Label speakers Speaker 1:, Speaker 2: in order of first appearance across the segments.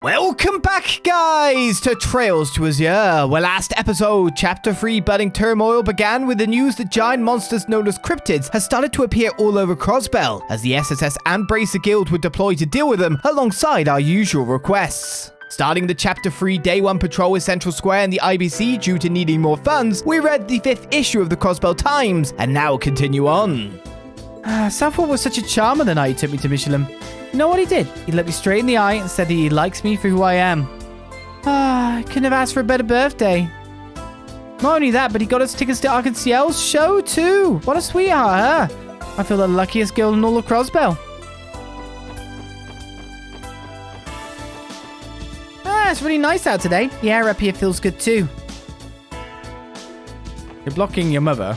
Speaker 1: Welcome back, guys, to Trails to Azure, where last episode, Chapter 3 Budding Turmoil began with the news that giant monsters known as cryptids has started to appear all over Crossbell, as the SSS and Bracer Guild were deployed to deal with them alongside our usual requests. Starting the Chapter 3 Day 1 patrol with Central Square and the IBC due to needing more funds, we read the 5th issue of the Crossbell Times, and now continue on. Southport was such a charmer the night he took me to Michelin. You know what he did? He looked me straight in the eye and said that he likes me for who I am. I couldn't have asked for a better birthday. Not only that, but he got us tickets to Arkansas's show too. What a sweetheart, huh? I feel the luckiest girl in all of Crossbell. It's really nice out today. The air up here feels good too. You're blocking your mother.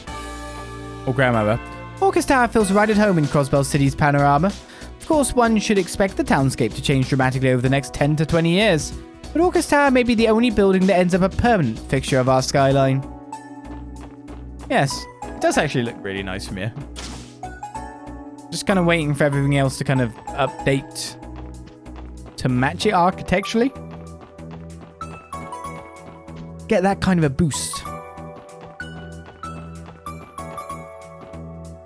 Speaker 1: Or grandmother. Orcus Tower feels right at home in Crossbell City's panorama. Of course, one should expect the townscape to change dramatically over the next 10 to 20 years. But Orcus Tower may be the only building that ends up a permanent fixture of our skyline. Yes, it does actually look really nice from here. Just kind of waiting for everything else to kind of update to match it architecturally. Get that kind of a boost.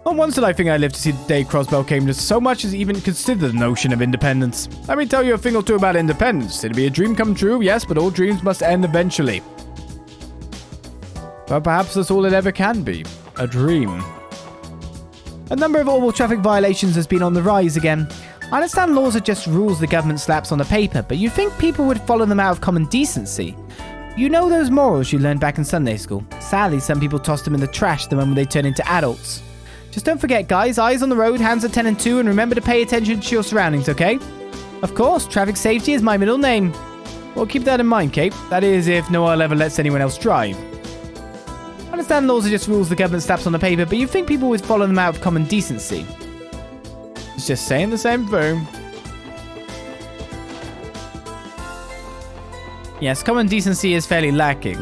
Speaker 1: Not once did I think I'd live to see the day Crossbell came to so much as even consider the notion of independence. Let me tell you a thing or two about independence. It'll be a dream come true, yes, but all dreams must end eventually. But perhaps that's all it ever can be. A dream. A number of audible traffic violations has been on the rise again. I understand laws are just rules the government slaps on the paper, but you'd think people would follow them out of common decency. You know those morals you learned back in Sunday school. Sadly, some people toss them in the trash the moment they turn into adults. Just don't forget, guys, eyes on the road, hands at 10 and 2, and remember to pay attention to your surroundings, okay? Of course, traffic safety is my middle name. Well, keep that in mind, Kate. That is, if no one ever lets anyone else drive. I understand laws are just rules the government slaps on the paper, but you'd think people would follow them out of common decency. It's just saying the same thing. Yes, common decency is fairly lacking.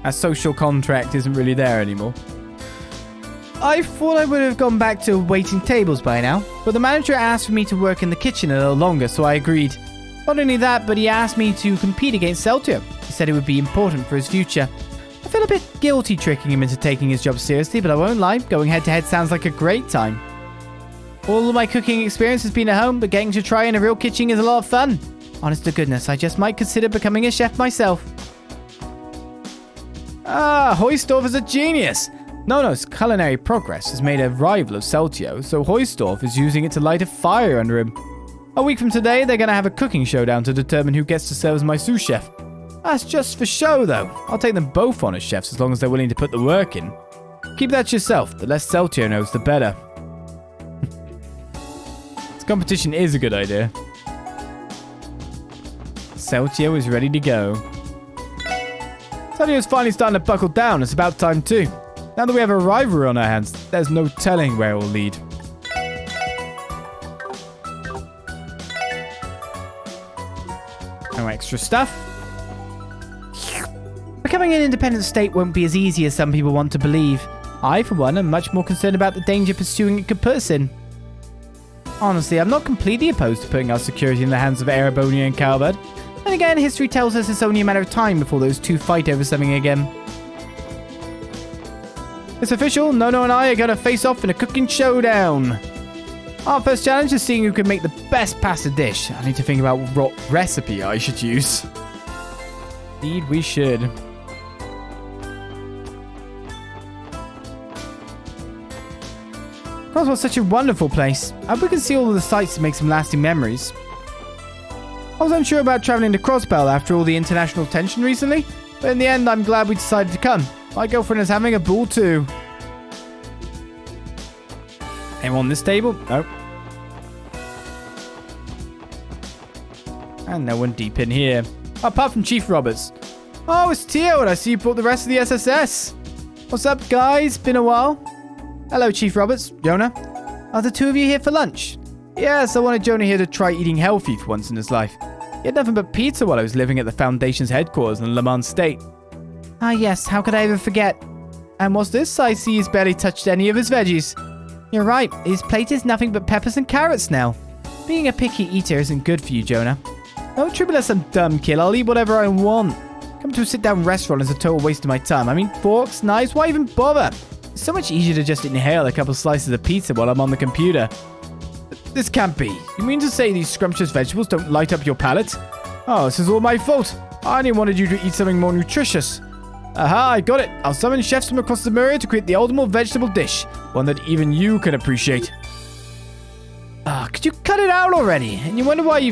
Speaker 1: Our social contract isn't really there anymore. I thought I would have gone back to waiting tables by now, but the manager asked for me to work in the kitchen a little longer, so I agreed. Not only that, but he asked me to compete against Celtia. He said it would be important for his future. I feel a bit guilty tricking him into taking his job seriously, but I won't lie, going head-to-head sounds like a great time. All of my cooking experience has been at home, but getting to try in a real kitchen is a lot of fun. Honest to goodness, I just might consider becoming a chef myself. Hoystorf is a genius! Nono's culinary progress has made a rival of Celtio, so Hoystorf is using it to light a fire under him. A week from today, they're going to have a cooking showdown to determine who gets to serve as my sous chef. That's just for show, though. I'll take them both on as chefs as long as they're willing to put the work in. Keep that to yourself. The less Celtio knows, the better. This competition is a good idea. Celtio is ready to go. Celtio's finally starting to buckle down. It's about time, too. Now that we have a rivalry on our hands, there's no telling where it will lead. No extra stuff. Becoming an independent state won't be as easy as some people want to believe. I, for one, am much more concerned about the danger pursuing it could put us in. Honestly, I'm not completely opposed to putting our security in the hands of Erebonian and Cowbird. And again, history tells us it's only a matter of time before those two fight over something again. It's official, Nono and I are going to face off in a cooking showdown. Our first challenge is seeing who can make the best pasta dish. I need to think about what recipe I should use. Indeed, we should. Crossbell's such a wonderful place. I hope we can see all of the sights to make some lasting memories. I was unsure about traveling to Crossbell after all the international tension recently, but in the end, I'm glad we decided to come. My girlfriend is having a ball too. Anyone on this table? No. And no one deep in here. Apart from Chief Roberts. Oh, it's Tio, and I see you brought the rest of the SSS. What's up, guys? Been a while. Hello, Chief Roberts. Jonah. Are the two of you here for lunch? Yes, I wanted Jonah here to try eating healthy for once in his life. He had nothing but pizza while I was living at the Foundation's headquarters in Le Mans State. Ah, yes, how could I ever forget? And what's this? I see he's barely touched any of his veggies. You're right, his plate is nothing but peppers and carrots now. Being a picky eater isn't good for you, Jonah. Don't treat me like some dumb kid. I'll eat whatever I want. Come to a sit-down restaurant is a total waste of my time. I mean, forks, knives, why even bother? It's so much easier to just inhale a couple slices of pizza while I'm on the computer. This can't be. You mean to say these scrumptious vegetables don't light up your palate? Oh, this is all my fault. I only wanted you to eat something more nutritious. Aha, I got it. I'll summon chefs from across the mirror to create the ultimate vegetable dish. One that even you can appreciate. Could you cut it out already? And you wonder why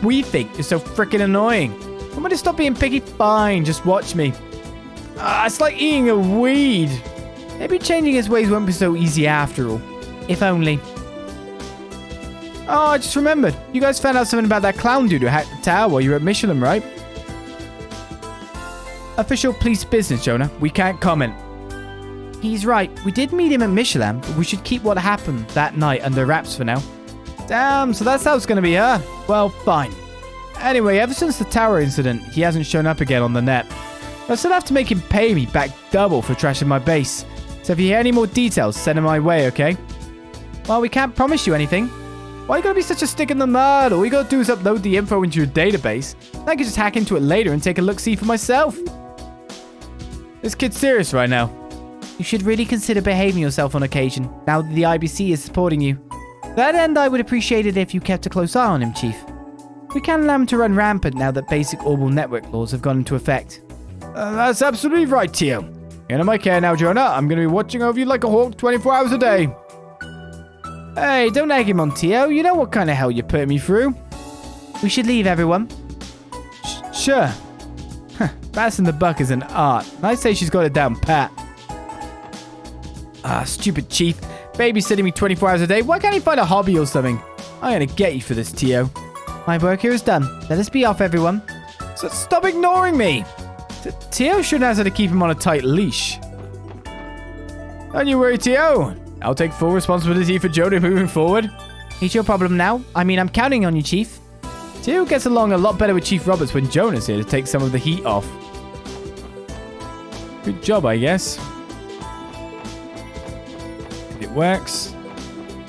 Speaker 1: we think you're so freaking annoying. I'm going to stop being picky. Fine, just watch me. It's like eating a weed. Maybe changing his ways won't be so easy after all. If only. Oh, I just remembered. You guys found out something about that clown dude who hacked the tower while you were at Michelin, right? Official police business, Jonah. We can't comment. He's right. We did meet him at Michelin, but we should keep what happened that night under wraps for now. Damn, so that's how it's going to be, huh? Well, fine. Anyway, ever since the tower incident, he hasn't shown up again on the net. I still have to make him pay me back double for trashing my base. So if you hear any more details, send them my way, okay? Well, we can't promise you anything. Why you gotta be such a stick in the mud? All you gotta do is upload the info into your database. I can just hack into it later and take a look-see for myself. This kid's serious right now. You should really consider behaving yourself on occasion, now that the IBC is supporting you. To that end, I would appreciate it if you kept a close eye on him, Chief. We can't allow him to run rampant now that basic orbal network laws have gone into effect. That's absolutely right, Tio. You're under my care now, Jonah. I'm gonna be watching over you like a hawk 24 hours a day. Hey, don't egg him on, Tio. You know what kind of hell you're putting me through. We should leave, everyone. Sure. Passing the buck is an art. I'd say she's got it down pat. Stupid Chief. Babysitting me 24 hours a day. Why can't he find a hobby or something? I'm gonna get you for this, Tio. My work here is done. Let us be off, everyone. So stop ignoring me. Tio should know how to keep him on a tight leash. Don't you worry, Tio. I'll take full responsibility for Jonah moving forward. It's your problem now. I mean, I'm counting on you, Chief. Tio gets along a lot better with Chief Roberts when Jonah's here to take some of the heat off. Good job, I guess. If it works,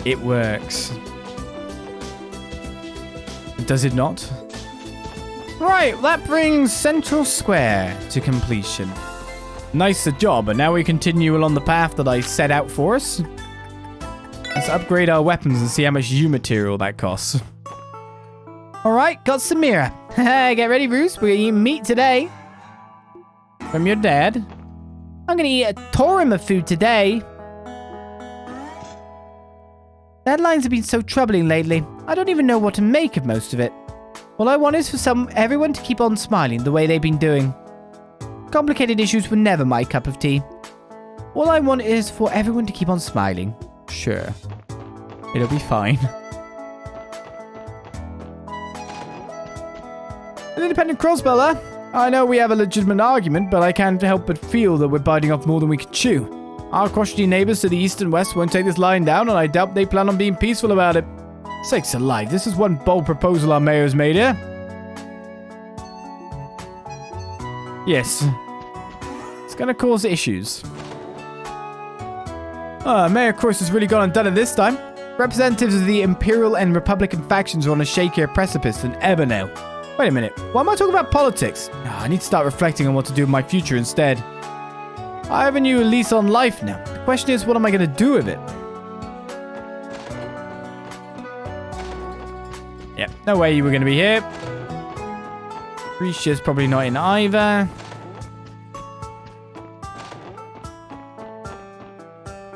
Speaker 1: it works. Does it not? Right, that brings Central Square to completion. Nice job, and now we continue along the path that I set out for us. Let's upgrade our weapons and see how much U material that costs. Alright, got some mirror. Get ready, Bruce. We're gonna eat meat today. From your dad. I'm gonna eat a torrent of food today. Deadlines have been so troubling lately. I don't even know what to make of most of it. All I want is for everyone to keep on smiling the way they've been doing. Complicated issues were never my cup of tea. All I want is for everyone to keep on smiling. Sure. It'll be fine. An independent Crossbell, huh? I know we have a legitimate argument, but I can't help but feel that we're biting off more than we can chew. Our crotchety neighbors to the east and west won't take this lying down, and I doubt they plan on being peaceful about it. Sakes alive, this is one bold proposal our mayor has made here. Yes. It's gonna cause issues. Mayor Cross has really gone undone it this time. Representatives of the Imperial and Republican factions are on a shakier precipice than ever now. Wait a minute, why am I talking about politics? I need to start reflecting on what to do with my future instead. I have a new lease on life now. The question is, what am I going to do with it? Yep, no way you were going to be here. Risha's probably not in either.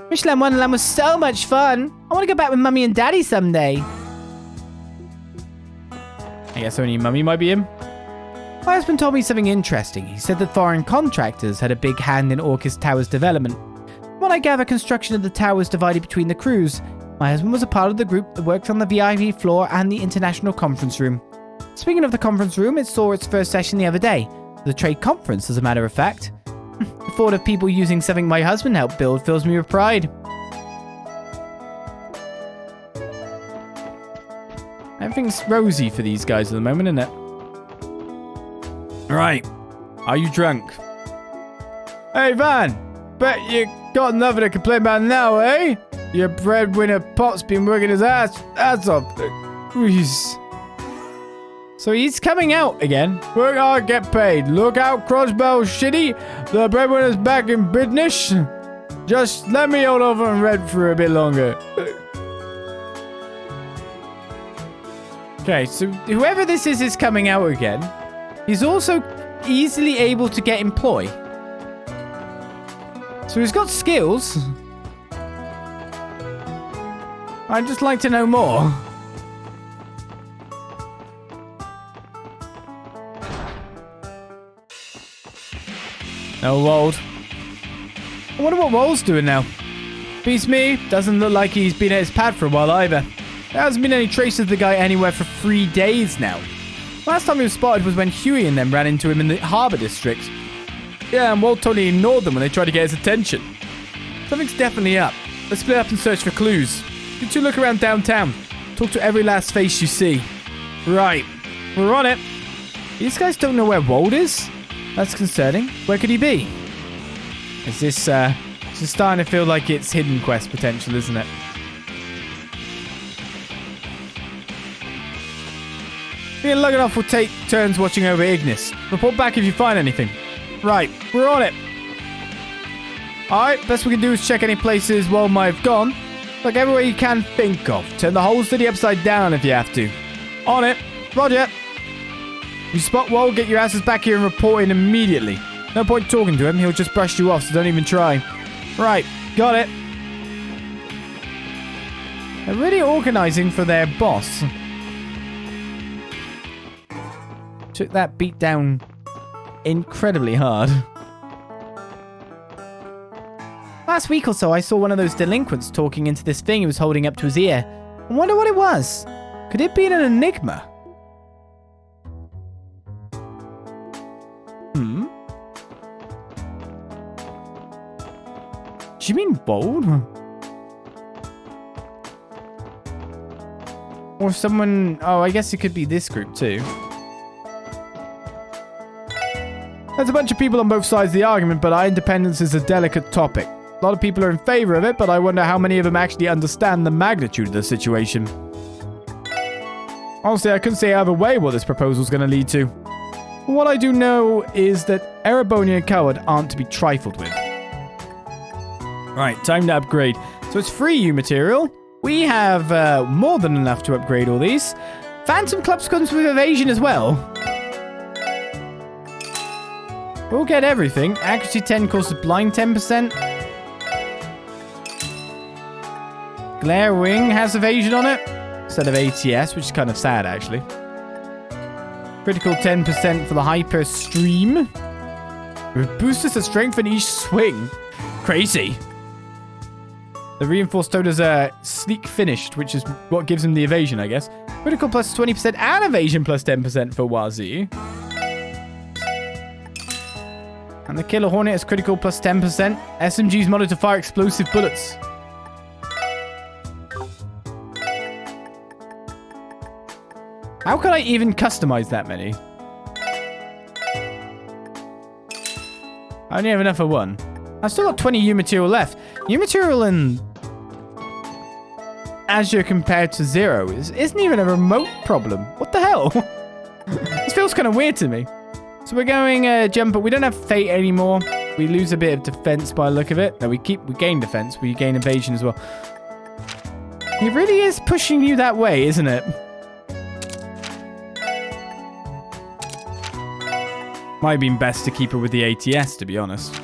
Speaker 1: Michelin Wonderland was so much fun. I want to go back with Mummy and Daddy someday. I guess only Mummy might be in. My husband told me something interesting. He said that foreign contractors had a big hand in Orcus Tower's development. From what I gather, construction of the tower was divided between the crews. My husband was a part of the group that worked on the VIP floor and the international conference room. Speaking of the conference room, it saw its first session the other day. The trade conference, as a matter of fact. The thought of people using something my husband helped build fills me with pride. Everything's rosy for these guys at the moment, isn't it? Right. Are you drunk? Hey, Van. Bet you got nothing to complain about now, eh? Your breadwinner Pot's been working his ass off. Jeez.
Speaker 2: So he's coming out again. Work hard, get paid. Look out, Crossbell shitty. The breadwinner's back in business. Just let me hold over and read for a bit longer. Okay, so whoever this is coming out again. He's also easily able to get employ. So he's got skills. I'd just like to know more. No, Wold. I wonder what Wold's doing now. Beats me. Doesn't look like he's been at his pad for a while either. There hasn't been any traces of the guy anywhere for 3 days now. Last time he was spotted was when Huey and them ran into him in the Harbour District. Yeah, and Wold totally ignored them when they tried to get his attention. Something's definitely up. Let's split up and search for clues. You two look around downtown. Talk to every last face you see. Right. We're on it. These guys don't know where Wold is? That's concerning. Where could he be? Is this starting to feel like it's hidden quest potential, isn't it? Being lucky enough, we'll take turns watching over Ignis. Report back if you find anything. Right, we're on it. Alright, best we can do is check any places Wold might have gone. Like everywhere you can think of. Turn the whole city upside down if you have to. On it. Roger. You spot Wold, get your asses back here and report in immediately. No point talking to him, he'll just brush you off, so don't even try. Right, got it. They're really organising for their boss. Took that beat down incredibly hard. Last week or so, I saw one of those delinquents talking into this thing he was holding up to his ear. I wonder what it was. Could it be an enigma? Do you mean bold? Or someone... Oh, I guess it could be this group too. There's a bunch of people on both sides of the argument, but independence is a delicate topic. A lot of people are in favor of it, but I wonder how many of them actually understand the magnitude of the situation. Honestly, I couldn't say either way what this proposal's going to lead to. What I do know is that Erebonian and Coward aren't to be trifled with. Right, time to upgrade. So it's free U material. We have more than enough to upgrade all these. Phantom Clubs comes with evasion as well. We'll get everything. Accuracy 10 causes blind 10%. Glare Wing has evasion on it instead of ATS, which is kind of sad actually. Critical 10% for the Hyper Stream. It boosts the strength in each swing. Crazy. The reinforced toe does a sleek finished, which is what gives him the evasion, I guess. Critical plus 20% and evasion plus 10% for Wazi. And the Killer Hornet is critical plus 10%. SMG's modded to fire explosive bullets. How could I even customize that many? I only have enough for one. I've still got 20 U material left. U material in Azure compared to 0 isn't even a remote problem. What the hell? This feels kind of weird to me. So we're going jumper. We don't have fate anymore. We lose a bit of defense by the look of it. No, we gain defense. We gain evasion as well. It really is pushing you that way, isn't it? Might have been best to keep it with the ATS, to be honest.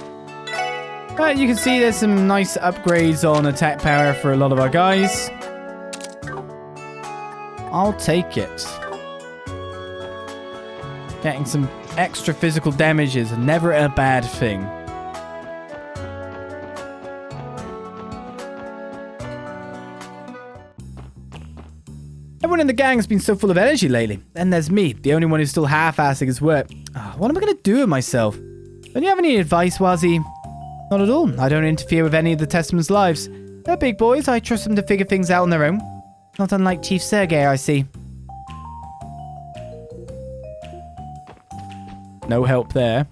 Speaker 2: But you can see there's some nice upgrades on attack power for a lot of our guys. I'll take it. Getting some extra physical damage is never a bad thing. Everyone in the gang has been so full of energy lately. Then there's me, the only one who's still half-assing his work. What am I going to do with myself? Don't you have any advice, Wazi? Not at all. I don't interfere with any of the Testament's lives. They're big boys. I trust them to figure things out on their own. Not unlike Chief Sergei, I see. No help there.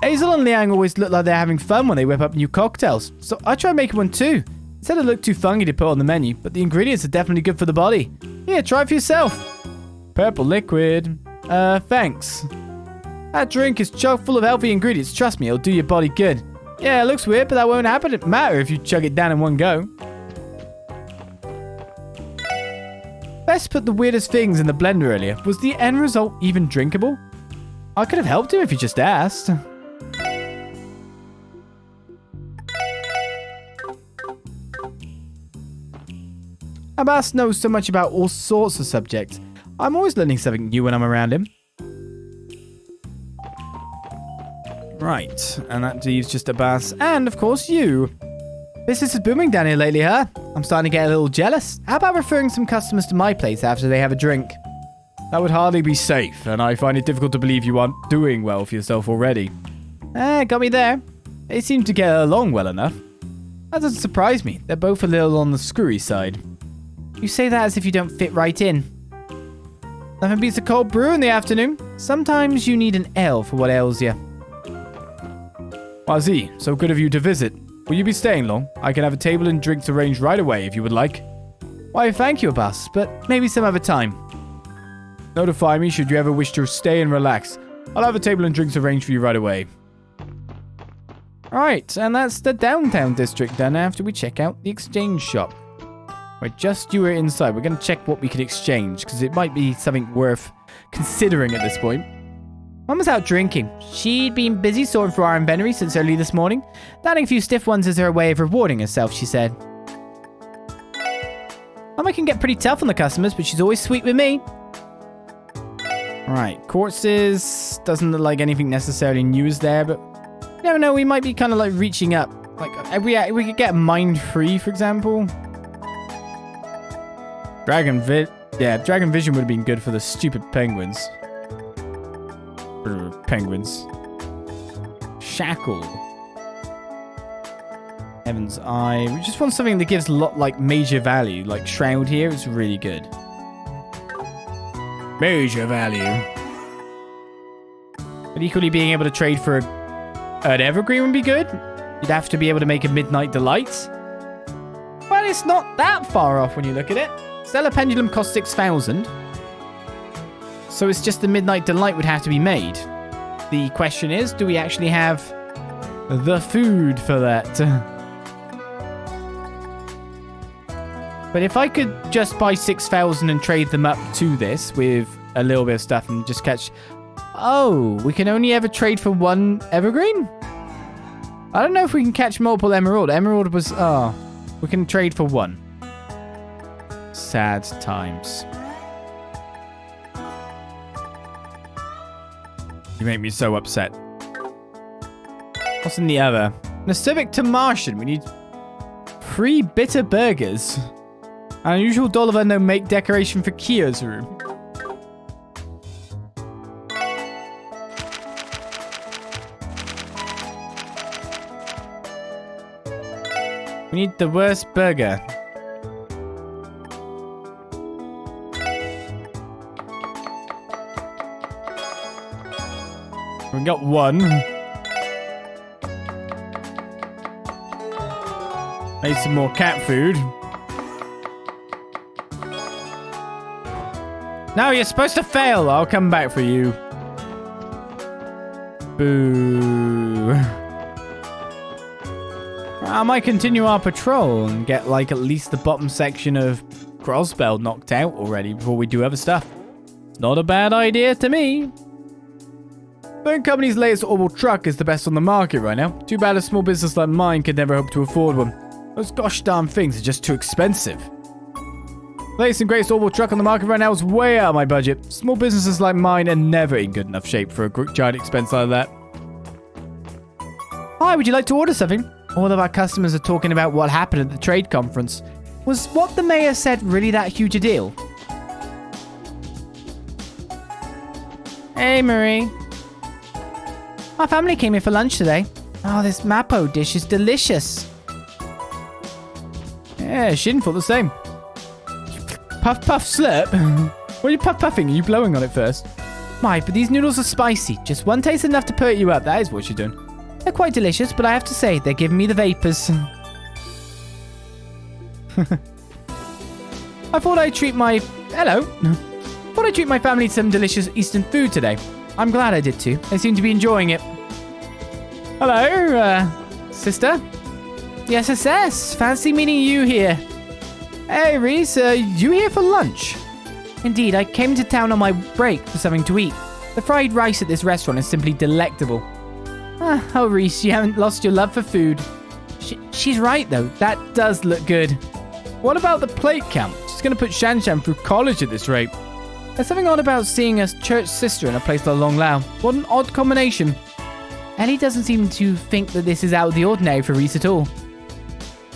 Speaker 2: Hazel and Liang always look like they're having fun when they whip up new cocktails. So I try making one too. It said it looked too funky to put on the menu, but the ingredients are definitely good for the body. Here, try it for yourself. Purple liquid. Thanks. That drink is chock full of healthy ingredients. Trust me, it'll do your body good. Yeah, it looks weird, but that won't matter if you chug it down in one go. Best put the weirdest things in the blender earlier. Was the end result even drinkable? I could have helped him if he just asked. Abbas knows so much about all sorts of subjects. I'm always learning something new when I'm around him. Right, and that leaves just Abbas and, of course, you. Business is booming down here lately, huh? I'm starting to get a little jealous. How about referring some customers to my place after they have a drink? That would hardly be safe, and I find it difficult to believe you aren't doing well for yourself already. Got me there. They seem to get along well enough. That doesn't surprise me. They're both a little on the screwy side. You say that as if you don't fit right in. Nothing beats a cold brew in the afternoon. Sometimes you need an ale for what ails you. Wazi, so good of you to visit. Will you be staying long? I can have a table and drinks arranged right away if you would like. Why, thank you, Abbas, but maybe some other time. Notify me should you ever wish to stay and relax. I'll have a table and drinks arranged for you right away. Alright, and that's the downtown district done after we check out the exchange shop. We're just you were inside. We're going to check what we can exchange, because it might be something worth considering at this point. Mum was out drinking. She'd been busy sorting through our inventory since early this morning. Landing a few stiff ones is her way of rewarding herself, she said. Mama can get pretty tough on the customers, but she's always sweet with me. Alright, courses. Doesn't look like anything necessarily new is there, but you never know, we might be kind of like reaching up. Like, we could get mind free, for example. Dragon Vision would have been good for the stupid penguins. Penguins. Shackle. Heaven's Eye. We just want something that gives a lot, like, major value. Like Shroud here is really good. Major value. But equally being able to trade for an Evergreen would be good. You'd have to be able to make a Midnight Delight. Well, it's not that far off when you look at it. Stellar Pendulum costs 6,000. So it's just the Midnight Delight would have to be made. The question is, do we actually have the food for that? But if I could just buy 6,000 and trade them up to this with a little bit of stuff and just catch... Oh, we can only ever trade for one Evergreen? I don't know if we can catch multiple Emerald. Emerald was... Oh, we can trade for one. Sad times. You make me so upset. What's in the other? Civic to Martian. We need 3 bitter burgers. An unusual doll of unknown make decoration for Kia's room. We need the worst burger. We got one. Made some more cat food. No, you're supposed to fail. I'll come back for you. Boo. I might continue our patrol and get like at least the bottom section of Crossbell knocked out already before we do other stuff. It's not a bad idea to me. The company's latest orbital truck is the best on the market right now. Too bad a small business like mine could never hope to afford one. Those gosh darn things are just too expensive. Latest and greatest orbital truck on the market right now is way out of my budget. Small businesses like mine are never in good enough shape for a giant expense like that. Hi, would you like to order something? All of our customers are talking about what happened at the trade conference. Was what the mayor said really that huge a deal? Hey, Marie. My family came here for lunch today. Oh, this Mapo dish is delicious. Yeah, Shin thought the same. Puff, puff, slurp. What are you puffing? Are you blowing on it first? My, but these noodles are spicy. Just one taste enough to perk you up. That is what you're doing. They're quite delicious, but I have to say, they're giving me the vapors. I thought I'd treat my... Hello. Thought thought I'd treat my family to some delicious Eastern food today. I'm glad I did too. They seem to be enjoying it. Hello, sister? The SSS. Fancy meeting you here. Hey, Reese, you here for lunch? Indeed, I came to town on my break for something to eat. The fried rice at this restaurant is simply delectable. Oh, Reese, you haven't lost your love for food. She's right, though. That does look good. What about the plate count? She's going to put Shan through college at this rate. There's something odd about seeing a church sister in a place like Long Lao. What an odd combination. Ellie doesn't seem to think that this is out of the ordinary for Reese at all.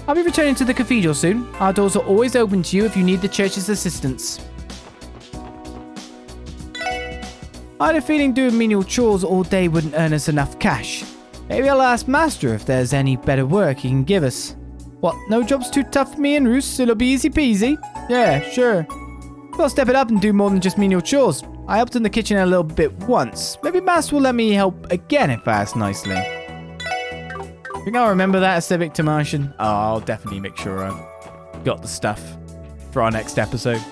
Speaker 2: I'll be returning to the cathedral soon. Our doors are always open to you if you need the church's assistance. I had a feeling doing menial chores all day wouldn't earn us enough cash. Maybe I'll ask Master if there's any better work he can give us. What, no job's too tough for me and Roos? It'll be easy peasy? Yeah, sure. I'll step it up and do more than just menial chores. I helped in the kitchen a little bit once. Maybe Master will let me help again if I ask nicely. Think I'll remember that as Civic to Martian? Oh, I'll definitely make sure I've got the stuff for our next episode.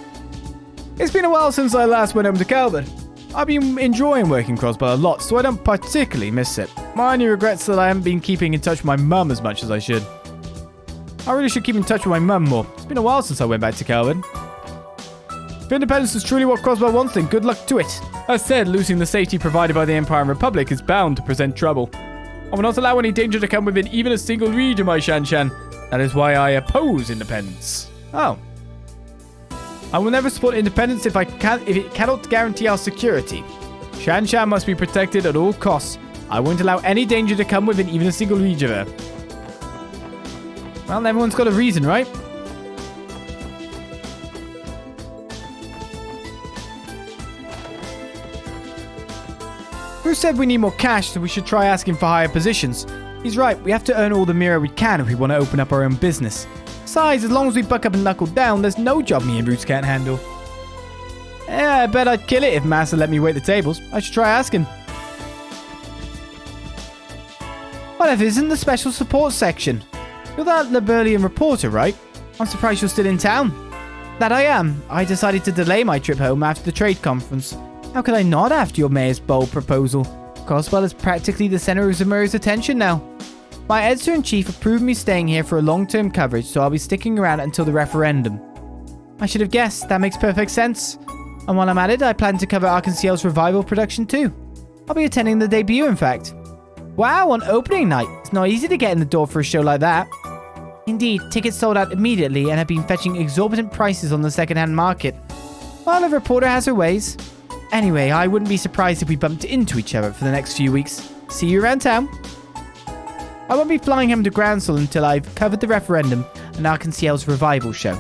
Speaker 2: It's been a while since I last went home to Calvert. I've been enjoying working Crossbell a lot, so I don't particularly miss it. My only regrets that I haven't been keeping in touch with my mum as much as I should. I really should keep in touch with my mum more. It's been a while since I went back to Calvert. If independence is truly what Crossbell wants, then good luck to it. As said, losing the safety provided by the Empire and Republic is bound to present trouble. I will not allow any danger to come within even a single reed of my Shan. That is why I oppose independence. Oh. I will never support independence if it cannot guarantee our security. Shan must be protected at all costs. I won't allow any danger to come within even a single reed of her. Well, everyone's got a reason, right? Bruce said we need more cash, so we should try asking for higher positions. He's right, we have to earn all the mirror we can if we want to open up our own business. Besides, as long as we buck up and knuckle down, there's no job me and Bruce can't handle. Yeah, I bet I'd kill it if Master let me wait the tables. I should try asking. Whatever is in the special support section? You're that Liberlian reporter, right? I'm surprised you're still in town. That I am. I decided to delay my trip home after the trade conference. How could I not after your mayor's bold proposal? Crossbell is practically the center of Zamura's attention now. My editor-in-chief approved me staying here for a long-term coverage, so I'll be sticking around until the referendum. I should have guessed. That makes perfect sense. And while I'm at it, I plan to cover Arkansas's revival production too. I'll be attending the debut, in fact. Wow, on opening night. It's not easy to get in the door for a show like that. Indeed, tickets sold out immediately and have been fetching exorbitant prices on the second-hand market. Well, a reporter has her ways. Anyway, I wouldn't be surprised if we bumped into each other for the next few weeks. See you around town. I won't be flying home to Groundsel until I've covered the referendum and Arkansas's revival show.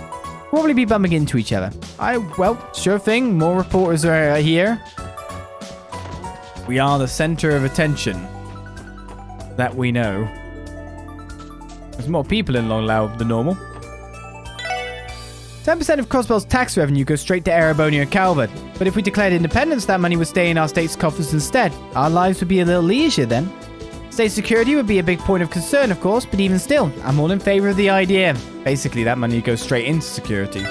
Speaker 2: Probably be bumping into each other. Well, sure thing. More reporters are here. We are the center of attention. That we know. There's more people in Long Lao than normal. 10% of Crossbell's tax revenue goes straight to Erebonia and Calvert. But if we declared independence, that money would stay in our state's coffers instead. Our lives would be a little easier then. State security would be a big point of concern, of course, but even still, I'm all in favor of the idea. Basically, that money goes straight into security.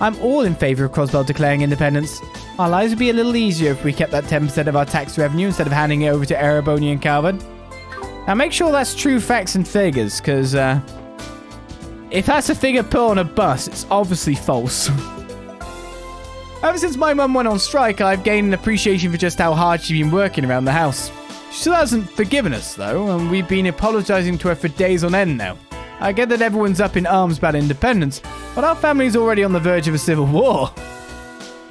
Speaker 2: I'm all in favor of Crossbell declaring independence. Our lives would be a little easier if we kept that 10% of our tax revenue instead of handing it over to Erebonia and Calvert. Now make sure that's true facts and figures, because if that's a figure put on a bus, it's obviously false. Ever since my mum went on strike, I've gained an appreciation for just how hard she's been working around the house. She still hasn't forgiven us, though, and we've been apologising to her for days on end now. I get that everyone's up in arms about independence, but our family's already on the verge of a civil war.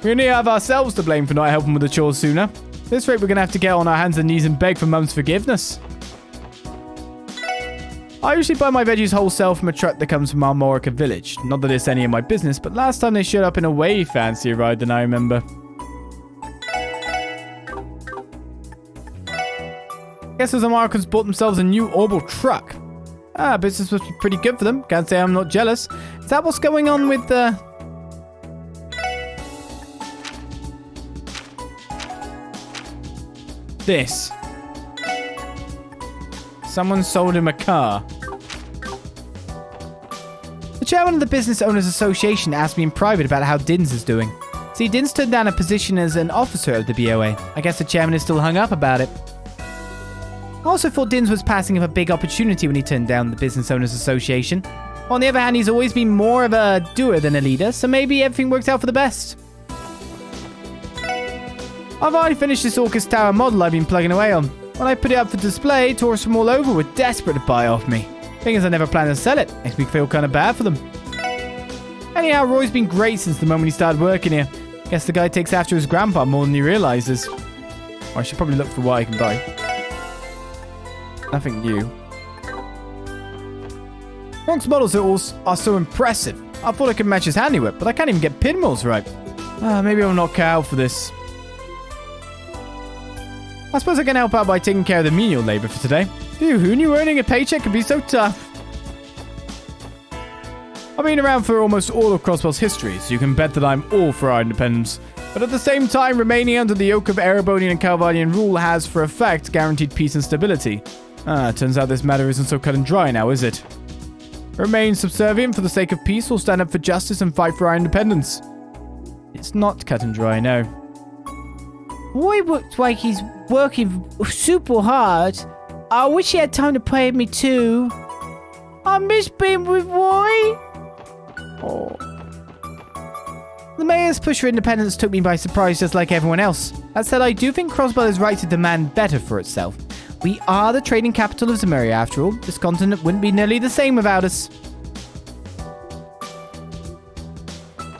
Speaker 2: We only have ourselves to blame for not helping with the chores sooner. At this rate, we're going to have to get on our hands and knees and beg for Mum's forgiveness. I usually buy my veggies wholesale from a truck that comes from Armorica village. Not that it's any of my business, but last time they showed up in a way fancier ride than I remember. Guess those Americans bought themselves a new Orbital truck. Business must be pretty good for them. Can't say I'm not jealous. Is that what's going on with the... this? Someone sold him a car. The chairman of the Business Owners Association asked me in private about how Dins is doing. See, Din's turned down a position as an officer of the BOA. I guess the chairman is still hung up about it. I also thought Dins was passing up a big opportunity when he turned down the Business Owners Association. On the other hand, he's always been more of a doer than a leader, so maybe everything worked out for the best. I've already finished this Orcus Tower model I've been plugging away on. When I put it up for display, tourists from all over were desperate to buy off me. Thing is, I never planned to sell it. Makes me feel kind of bad for them. Anyhow, Roy's been great since the moment he started working here. Guess the guy takes after his grandpa more than he realizes. Or I should probably look for what I can buy. Nothing new. Ronk's models are so impressive. I thought I could match his handiwork, but I can't even get pinballs right. Maybe I'll not care out for this. I suppose I can help out by taking care of the menial labor for today. Phew, who knew earning a paycheck could be so tough? I've been around for almost all of Crossbell's history, so you can bet that I'm all for our independence. But at the same time, remaining under the yoke of Erebonian and Calvardian rule has, for a fact, guaranteed peace and stability. Turns out this matter isn't so cut and dry now, is it? Remain subservient for the sake of peace or stand up for justice and fight for our independence? It's not cut and dry, no.
Speaker 3: Roy looks like he's working super hard. I wish he had time to play with me too. I miss being with Roy.
Speaker 2: Oh. The mayor's push for independence took me by surprise just like everyone else. That said, I do think Crossbell is right to demand better for itself. We are the trading capital of Zemuria after all. This continent wouldn't be nearly the same without us.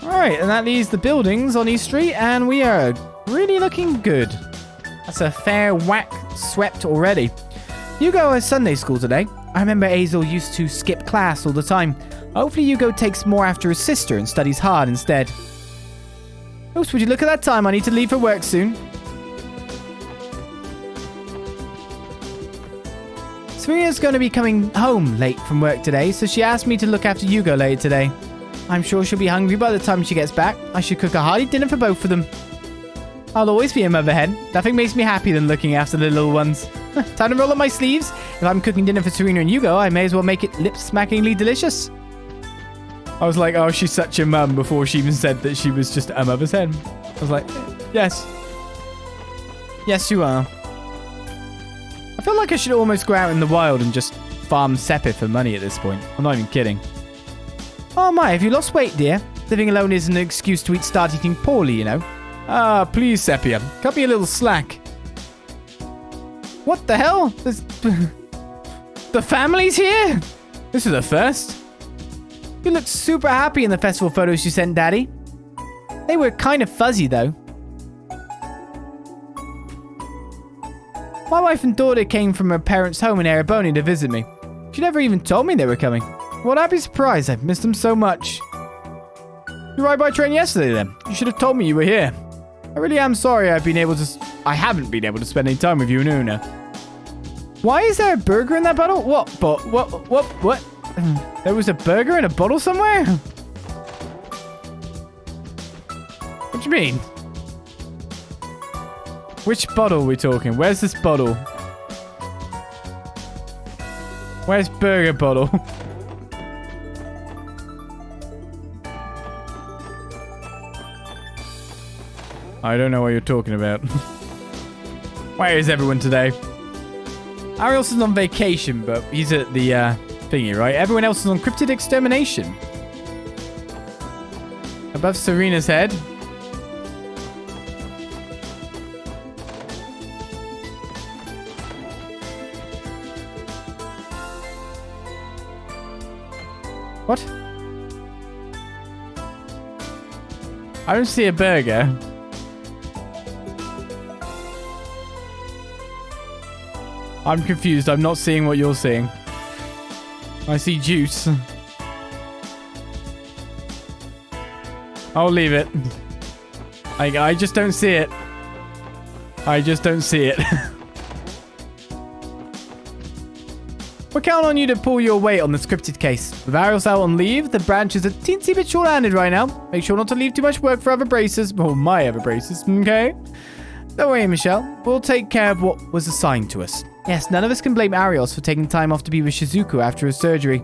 Speaker 2: Alright, and that leaves the buildings on East Street, and we are really looking good. That's a fair whack swept already. Hugo has Sunday school today. I remember Azel used to skip class all the time. Hopefully Hugo takes more after his sister and studies hard instead. Oops, would you look at that time? I need to leave for work soon. Serena's going to be coming home late from work today, so she asked me to look after Hugo later today. I'm sure she'll be hungry by the time she gets back. I should cook a hearty dinner for both of them. I'll always be a mother hen. Nothing makes me happier than looking after the little ones. Time to roll up my sleeves. If I'm cooking dinner for Serena and Hugo, I may as well make it lip-smackingly delicious. I was like, oh, she's such a mum before she even said that she was just a mother's hen. I was like, yes. Yes, you are. I feel like I should almost go out in the wild and just farm Seppi for money at this point. I'm not even kidding. Oh my, have you lost weight, dear? Living alone isn't an excuse to start eating poorly, you know. Ah, please, Sepia. Cut me a little slack. What the hell? The family's here? This is a first. You looked super happy in the festival photos you sent, Daddy. They were kind of fuzzy, though. My wife and daughter came from her parents' home in Ereboni to visit me. She never even told me they were coming. What a happy surprise. I've missed them so much. You ride by train yesterday, then? You should have told me you were here. I really am sorry I haven't been able to spend any time with you and Una. Why is there a burger in that bottle? What? There was a burger in a bottle somewhere? What do you mean? Which bottle are we talking? Where's this bottle? Where's burger bottle? I don't know what you're talking about. Where is everyone today? Ariel's is on vacation, but he's at the thingy, right? Everyone else is on cryptid extermination. Above Serena's head. What? I don't see a burger. I'm confused. I'm not seeing what you're seeing. I see juice. I'll leave it. I just don't see it. I just don't see it. We're counting on you to pull your weight on the scripted case. With Ariel's out on leave, the branch is a teensy bit short-handed right now. Make sure not to leave too much work for other braces. Or my other braces, okay? Don't worry, Michelle. We'll take care of what was assigned to us. Yes, none of us can blame Arios for taking time off to be with Shizuku after his surgery.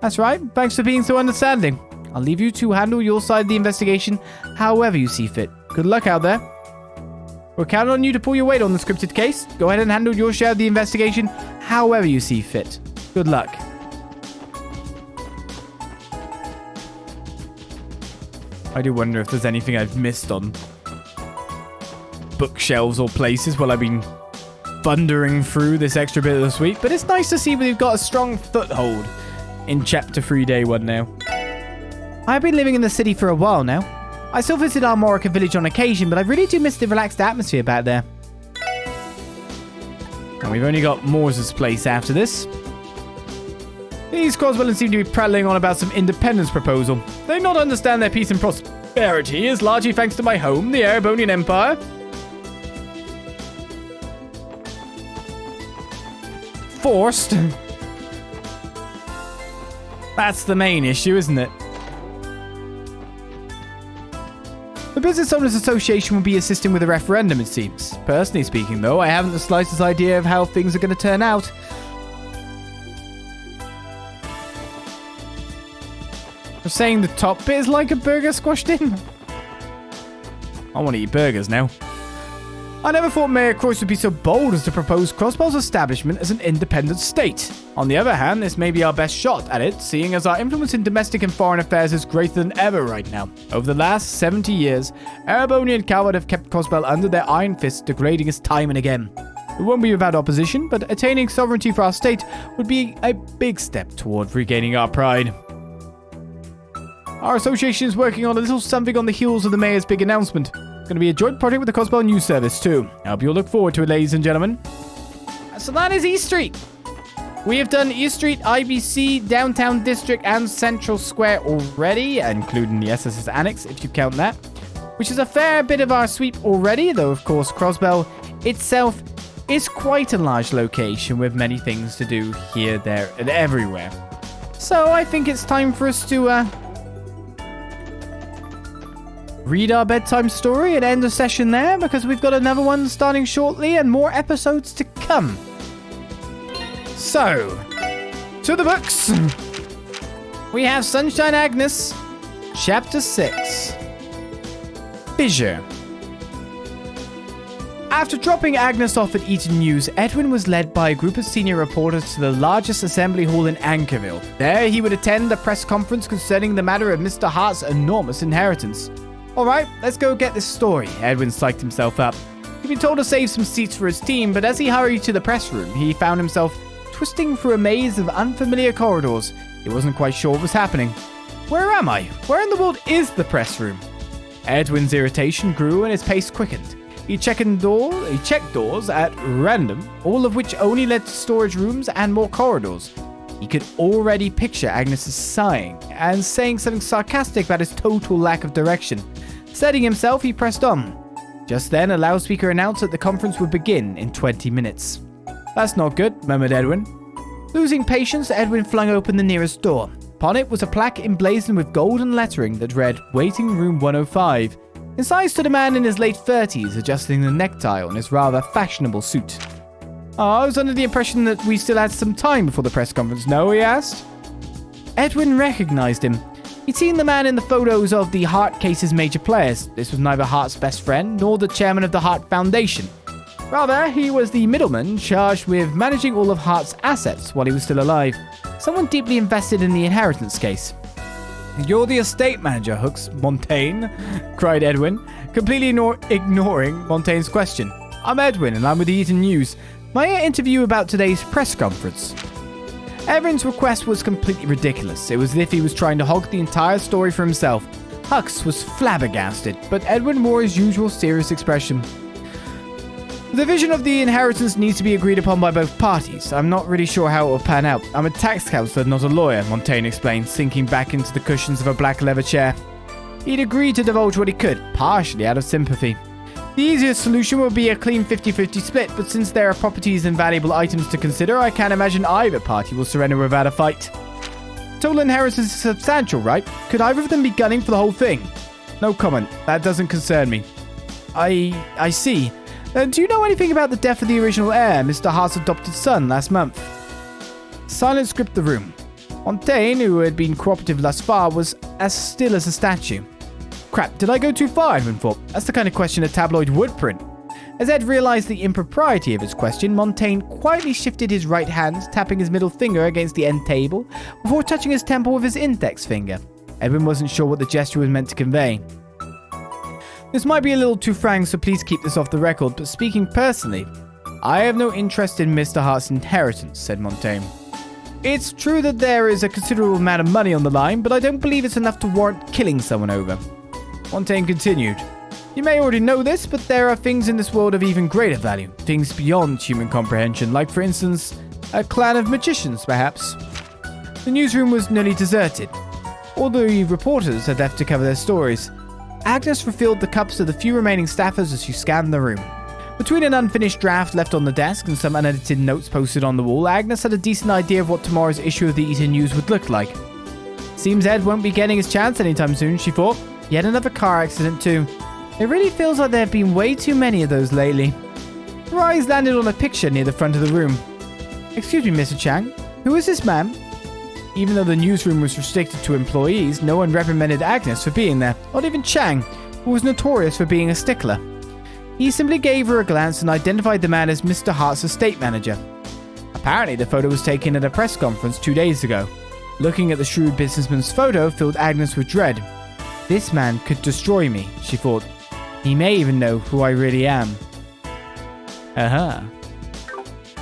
Speaker 2: That's right. Thanks for being so understanding. I'll leave you to handle your side of the investigation however you see fit. Good luck out there. We're counting on you to pull your weight on the scripted case. Go ahead and handle your share of the investigation however you see fit. Good luck. I do wonder if there's anything I've missed on bookshelves or places while I've been thundering through this extra bit of the suite, but it's nice to see we've got a strong foothold in Chapter 3, Day 1 now.
Speaker 3: I've been living in the city for a while now. I still visit our Morica village on occasion, but I really do miss the relaxed atmosphere back there.
Speaker 2: And we've only got Moore's place after this. These Crossbellans seem to be prattling on about some independence proposal. They not understand their peace and prosperity is largely thanks to my home, the Erebonian Empire. Forced. That's the main issue, isn't it? The Business Owners Association will be assisting with the referendum, it seems. Personally speaking, though, I haven't the slightest idea of how things are going to turn out. You're saying the top bit is like a burger squashed in? I want to eat burgers now. I never thought Mayor Croyce would be so bold as to propose Crossbell's establishment as an independent state. On the other hand, this may be our best shot at it, seeing as our influence in domestic and foreign affairs is greater than ever right now. Over the last 70 years, Ereboni and Calvert have kept Crossbell under their iron fist, degrading us time and again. We won't be without opposition, but attaining sovereignty for our state would be a big step toward regaining our pride. Our association is working on a little something on the heels of the mayor's big announcement. Going to be a joint project with the Crossbell News Service too. I hope you'll look forward to it, ladies and gentlemen. So that is East Street. We have done East Street, IBC, Downtown District, and Central Square already, including the SSS Annex, if you count that, which is a fair bit of our sweep already, though of course Crossbell itself is quite a large location with many things to do here, there, and everywhere. So I think it's time for us to read our bedtime story and end the session there, because we've got another one starting shortly and more episodes to come. So, to the books. We have Sunshine Agnes, Chapter 6. Fissure. After dropping Agnes off at Eton News, Edwin was led by a group of senior reporters to the largest assembly hall in Anchorville. There he would attend a press conference concerning the matter of Mr. Hart's enormous inheritance. Alright, let's go get this story. Edwin psyched himself up. He'd been told to save some seats for his team, but as he hurried to the press room, he found himself twisting through a maze of unfamiliar corridors. He wasn't quite sure what was happening. Where am I? Where in the world is the press room? Edwin's irritation grew and his pace quickened. He checked doors at random, all of which only led to storage rooms and more corridors. He could already picture Agnes sighing and saying something sarcastic about his total lack of direction. Setting himself, he pressed on. Just then, a loudspeaker announced that the conference would begin in 20 minutes. That's not good, murmured Edwin. Losing patience, Edwin flung open the nearest door. Upon it was a plaque emblazoned with golden lettering that read, Waiting Room 105. Inside stood a man in his late 30s, adjusting the necktie on his rather fashionable suit. I was under the impression that we still had some time before the press conference, no? He asked. Edwin recognized him. He'd seen the man in the photos of the Hart case's major players. This was neither Hart's best friend nor the chairman of the Hart Foundation. Rather, he was the middleman charged with managing all of Hart's assets while he was still alive. Someone deeply invested in the inheritance case. You're the estate manager, Hooks, Montaigne, cried Edwin, completely ignoring Montaigne's question. I'm Edwin, and I'm with the Eton News. May I interview about today's press conference? Edwin's request was completely ridiculous. It was as if he was trying to hog the entire story for himself. Hux was flabbergasted, but Edwin wore his usual serious expression. The division of the inheritance needs to be agreed upon by both parties. I'm not really sure how it will pan out. I'm a tax counselor, not a lawyer, Montaigne explained, sinking back into the cushions of a black leather chair. He'd agreed to divulge what he could, partially out of sympathy. The easiest solution would be a clean 50-50 split, but since there are properties and valuable items to consider, I can't imagine either party will surrender without a fight. Total inheritance is substantial, right? Could either of them be gunning for the whole thing? No comment. That doesn't concern me. I see. Do you know anything about the death of the original heir, Mr. Hart's adopted son, last month? Silence gripped the room. Montaigne, who had been cooperative thus far, was as still as a statue. Crap, did I go too far, Edwin thought. That's the kind of question a tabloid would print. As Ed realized the impropriety of his question, Montaigne quietly shifted his right hand, tapping his middle finger against the end table, before touching his temple with his index finger. Edwin wasn't sure what the gesture was meant to convey. This might be a little too frank, so please keep this off the record, but speaking personally, I have no interest in Mr. Hart's inheritance, said Montaigne. It's true that there is a considerable amount of money on the line, but I don't believe it's enough to warrant killing someone over. Montaigne continued. You may already know this, but there are things in this world of even greater value, things beyond human comprehension, like for instance, a clan of magicians, perhaps. The newsroom was nearly deserted. All the reporters had left to cover their stories. Agnes refilled the cups of the few remaining staffers as she scanned the room. Between an unfinished draft left on the desk and some unedited notes posted on the wall, Agnes had a decent idea of what tomorrow's issue of the Eaton News would look like. Seems Ed won't be getting his chance anytime soon, she thought. Yet another car accident too. It really feels like there have been way too many of those lately. Her eyes landed on a picture near the front of the room. Excuse me, Mr. Chang. Who is this man? Even though the newsroom was restricted to employees, no one reprimanded Agnes for being there. Not even Chang, who was notorious for being a stickler. He simply gave her a glance and identified the man as Mr. Hart's estate manager. Apparently, the photo was taken at a press conference 2 days ago. Looking at the shrewd businessman's photo filled Agnes with dread. This man could destroy me, she thought. He may even know who I really am.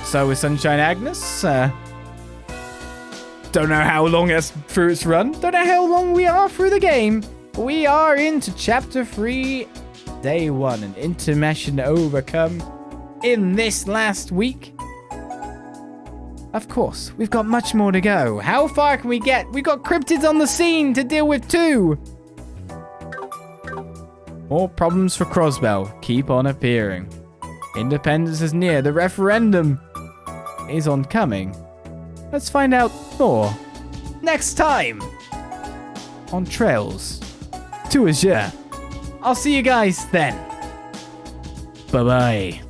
Speaker 2: So is Sunshine Agnes? Don't know how long it's through its run. Don't know how long we are through the game. We are into Chapter 3, Day 1. An intermission to overcome in this last week. Of course, we've got much more to go. How far can we get? We've got cryptids on the scene to deal with too. More problems for Crossbell keep on appearing. Independence is near. The referendum is oncoming. Let's find out more next time on Trails to Azure. I'll see you guys then. Bye-bye.